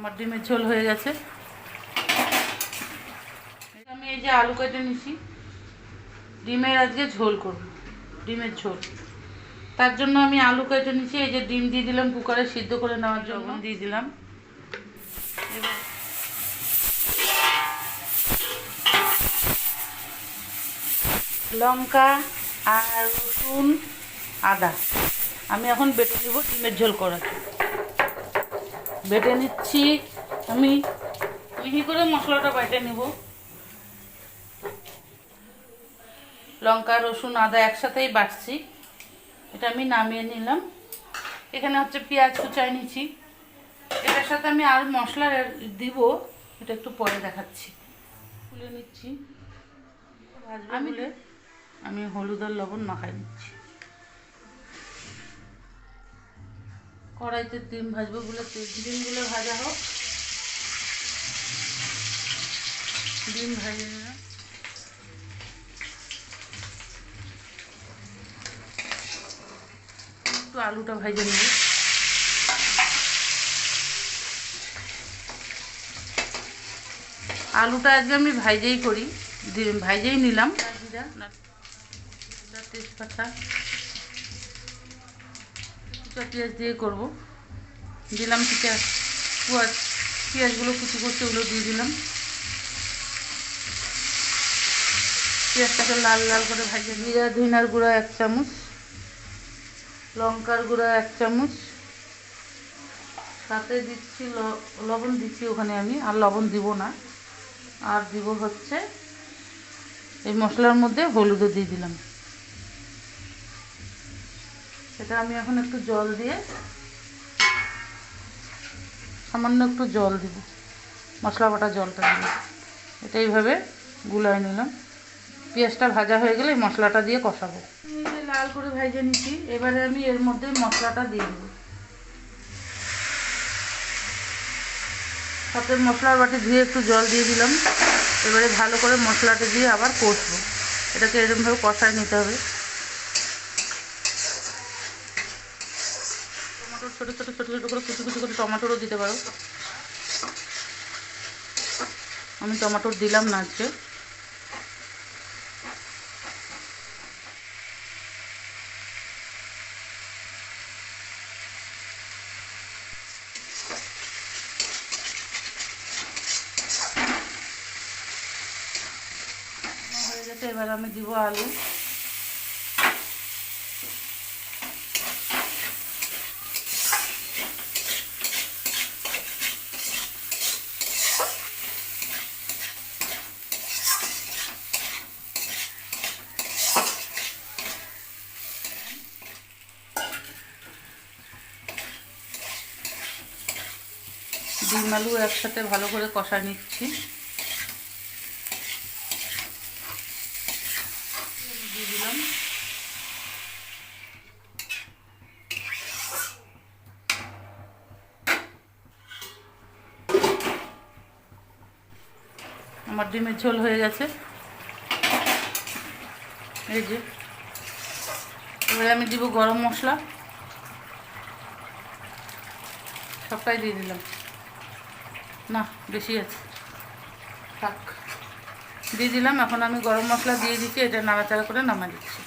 আমার ডিমের ঝোল হয়ে গেছে। আমি এই যে আলু কেটে নিছি, ডিমের আজকে ঝোল করব, ডিমের ঝোল। তার জন্য আমি আলু কেটে নিছি। এই যে ডিম দিয়ে দিলাম কুকারে সিদ্ধ করে নেওয়ার জন্য, দিয়ে দিলাম। এবার লঙ্কা আর রসুন আদা আমি এখন বেটে নেব ডিমের ঝোল করার। বেটে নিচ্ছি আমি, মিহি করে মশলাটা বেটে নেব। লঙ্কা রসুন আদা একসাথেই বাটছি, এটা আমি নামিয়ে নিলাম। এখানে হচ্ছে পেঁয়াজ কুচাই নিচ্ছি, এটার সাথে আমি আর মশলা দিব, এটা একটু পরে দেখাচ্ছি। তুলে নিচ্ছি আমি হলুদ আর লবণ মাখাই নিচ্ছি। কড়াইতে ডিম ভাজবো বলে ডিমগুলো ভাজা হোক। ডিম ভাজে নিলাম, একটু আলুটা ভেজে নেব। আলুটা আজকে আমি ভাইজেই করি, ভাইজেই নিলাম। জিরা তেজপাতা পেঁয়াজ দিয়ে করবো, দিলাম পেঁয়াজগুলো কুচি করতে ওগুলো দিয়ে দিলাম। পেঁয়াজটাকে লাল লাল করে ভাজে। জিরা ধনিয়ার গুঁড়া 1 চামচ, লঙ্কার গুঁড়া 1 চামচ, সাথে দিচ্ছি লবণ দিচ্ছি ওখানে আমি, আর লবণ দিব না। আর দিব হচ্ছে এই মশলার মধ্যে হলুদও দিয়ে দিলাম। এটা আমি এখন একটু জল দিয়ে, সামান্য একটু জল দিব, মশলা বাটা জলটা দিব। এটা এইভাবে গুলাই নিলাম। পেঁয়াজটা ভাজা হয়ে গেলে মশলাটা দিয়ে কষাবো। লাল করে ভেজে নিচ্ছি, এবারে আমি এর মধ্যে মশলাটা দিয়ে দেবো। সাথে মশলার বাটি ধুয়ে একটু জল দিয়ে দিলাম। এবারে ভালো করে মশলাটা দিয়ে আবার কষবো। এটাকে এরকমভাবে কষায় নিতে হবে। টমেটো ছোটো ছোটো ছোটো ছোটো করে কুচি কুচি করে টমেটোরও দিতে পারো, আমি টমেটোর দিলাম না আজকে। হয়ে গেছে, এবার আমি দিব আলু। ডিম আলু একসাথে ভালো করে কষা নিচ্ছি। দিয়ে দিলাম আমার ডিমের ঝোল হয়ে গেছে। এই যে এবারে আমি দিব গরম মশলা, সবটাই দিয়ে দিলাম। না বেশি আছে, থাক, দিয়ে দিলাম। এখন আমি গরম মশলা দিয়ে দিচ্ছি, এটা নাড়াচাড়া করে নামা দিচ্ছি।